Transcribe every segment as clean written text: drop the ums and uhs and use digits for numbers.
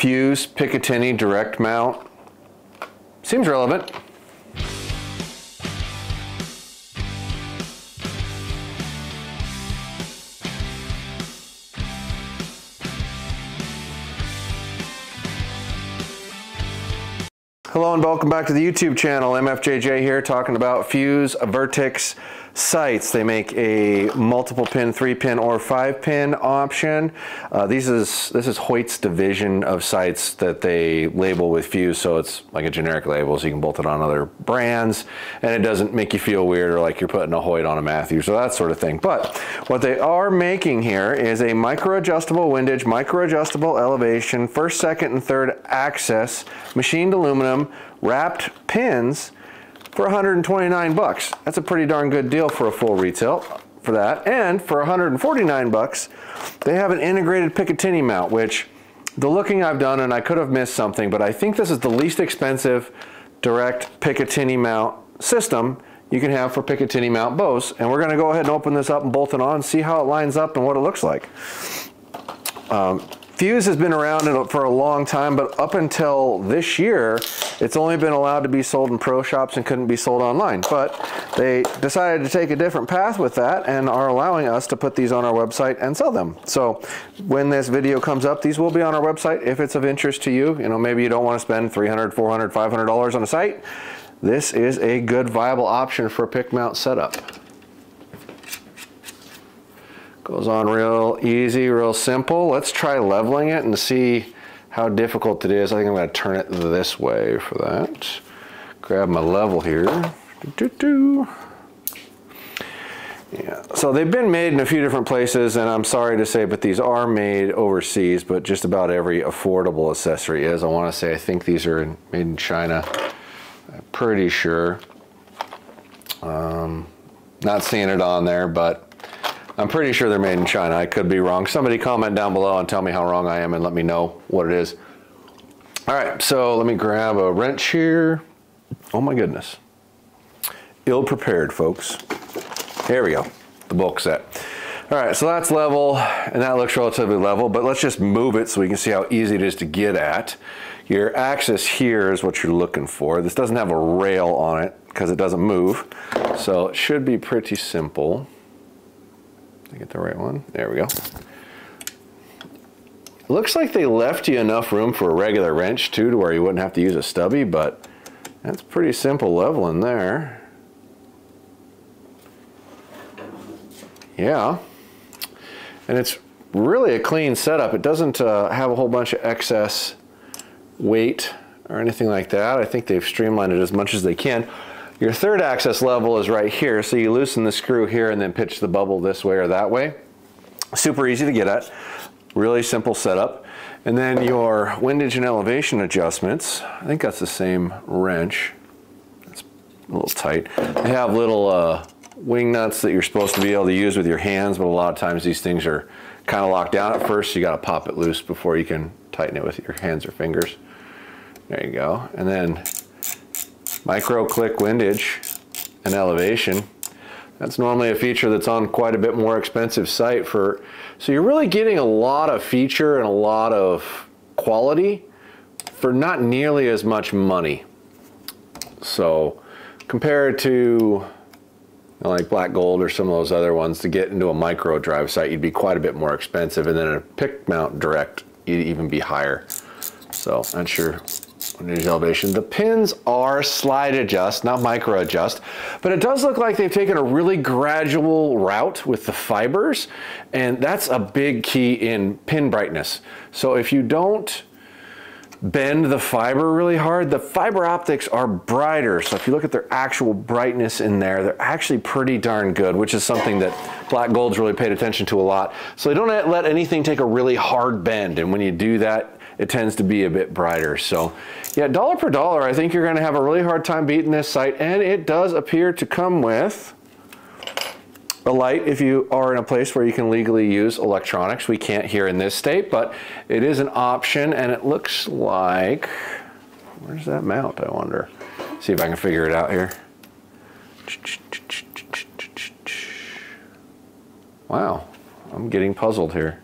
Fuse Picatinny direct mount. Seems relevant. Hello and welcome back to the YouTube channel. MFJJ here talking about Fuse Vectrix sights. They make a multiple pin, 3-pin or 5-pin option. This is Hoyt's division of sights that they label with Fuse, so it's like a generic label, so you can bolt it on other brands and it doesn't make you feel weird or like you're putting a Hoyt on a Matthews or that sort of thing. But what they are making here is a micro adjustable windage, micro adjustable elevation, first, second, and third access, machined aluminum, wrapped pins for 129 bucks. That's a pretty darn good deal for a full retail for that. And for 149 bucks, they have an integrated Picatinny mount, which the looking I've done, and I could have missed something, but I think this is the least expensive direct Picatinny mount system you can have for Picatinny mount bows. And we're gonna go ahead and open this up and bolt it on, see how it lines up and what it looks like. Fuse has been around for a long time, but up until this year, it's only been allowed to be sold in pro shops and couldn't be sold online. But they decided to take a different path with that and are allowing us to put these on our website and sell them. So when this video comes up, these will be on our website if it's of interest to you. You know, maybe you don't want to spend $300, $400, $500 on a sight. This is a good viable option for a pick mount setup. Goes on real easy, real simple. Let's try leveling it and see how difficult it is. I think I'm going to turn it this way for that. Grab my level here. Yeah, so they've been made in a few different places, and I'm sorry to say, but these are made overseas, but just about every affordable accessory is. I want to say, I think these are made in China. I'm pretty sure. Not seeing it on there, but I'm pretty sure they're made in China. I could be wrong. Somebody comment down below and tell me how wrong I am and let me know what it is. All right, so let me grab a wrench here. Oh my goodness. Ill prepared, folks. Here we go, the bulk set. All right, so that's level and that looks relatively level, but let's just move it so we can see how easy it is to get at. Your axis here is what you're looking for. This doesn't have a rail on it because it doesn't move. So it should be pretty simple. Get the right one. There we go. Looks like they left you enough room for a regular wrench too, to where you wouldn't have to use a stubby, but that's pretty simple leveling there. Yeah. And it's really a clean setup. It doesn't have a whole bunch of excess weight or anything like that. I think they've streamlined it as much as they can. Your third access level is right here, so you loosen the screw here and then pitch the bubble this way or that way. Super easy to get at, really simple setup. And then your windage and elevation adjustments, I think that's the same wrench. It's a little tight. They have little wing nuts that you're supposed to be able to use with your hands, but a lot of times these things are kind of locked down at first, so you got to pop it loose before you can tighten it with your hands or fingers. There you go. And then micro click windage and elevation. That's normally a feature that's on quite a bit more expensive sight so you're really getting a lot of feature and a lot of quality for not nearly as much money. So compared to, you know, like Black Gold or some of those other ones, to get into a micro drive sight, you'd be quite a bit more expensive, and then a pick mount direct, you'd even be higher. So that's your windage elevation. The pins are slide adjust, not micro adjust, but it does look like they've taken a really gradual route with the fibers, and that's a big key in pin brightness. So if you don't bend the fiber really hard, the fiber optics are brighter. So if you look at their actual brightness in there, they're actually pretty darn good, which is something that Black Gold's really paid attention to a lot. So they don't let anything take a really hard bend, and when you do that, it tends to be a bit brighter. So yeah, dollar per dollar, I think you're going to have a really hard time beating this sight, and it does appear to come with a light if you are in a place where you can legally use electronics. We can't here in this state, but it is an option, and it looks like, where's that mount, I wonder? See if I can figure it out here. Wow, I'm getting puzzled here.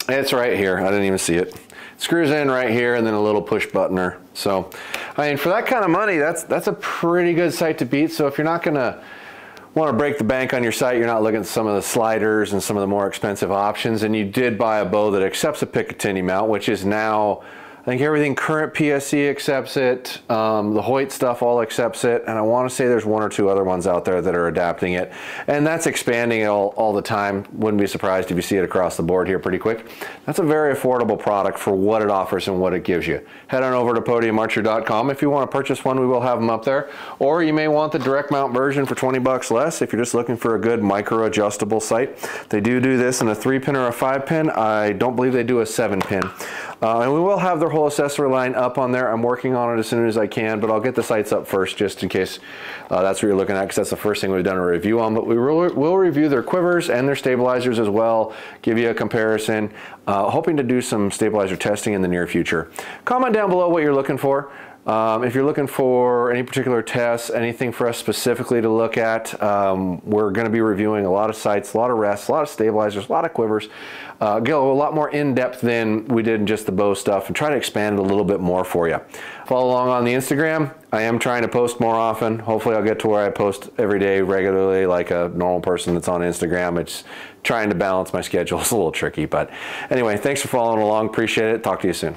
It's right here. I didn't even see it. Screws in right here, and then a little push buttoner. So, I mean, for that kind of money, that's a pretty good sight to beat. So if you're not gonna want to break the bank on your site, you're not looking at some of the sliders and some of the more expensive options, and you did buy a bow that accepts a Picatinny mount, which is now, I think everything current PSC accepts it, the Hoyt stuff all accepts it, and I want to say there's one or two other ones out there that are adapting it, and that's expanding it all the time. Wouldn't be surprised if you see it across the board here pretty quick. That's a very affordable product for what it offers and what it gives you. Head on over to podiumarcher.com if you want to purchase one. We will have them up there, or you may want the direct mount version for 20 bucks less if you're just looking for a good micro adjustable sight. They do this in a 3-pin or a 5-pin. I don't believe they do a 7-pin. And we will have their whole accessory line up on there. I'm working on it as soon as I can, but I'll get the sights up first just in case that's what you're looking at, because that's the first thing we've done a review on. But we will review their quivers and their stabilizers as well, give you a comparison, hoping to do some stabilizer testing in the near future. Comment down below what you're looking for. If you're looking for any particular tests, anything for us specifically to look at, we're going to be reviewing a lot of sights, a lot of rests, a lot of stabilizers, a lot of quivers. Go a lot more in-depth than we did in just the bow stuff, and try to expand it a little bit more for you. Follow along on the Instagram. I am trying to post more often. Hopefully I'll get to where I post every day regularly like a normal person that's on Instagram. It's trying to balance my schedule. It's a little tricky, but anyway, thanks for following along. Appreciate it. Talk to you soon.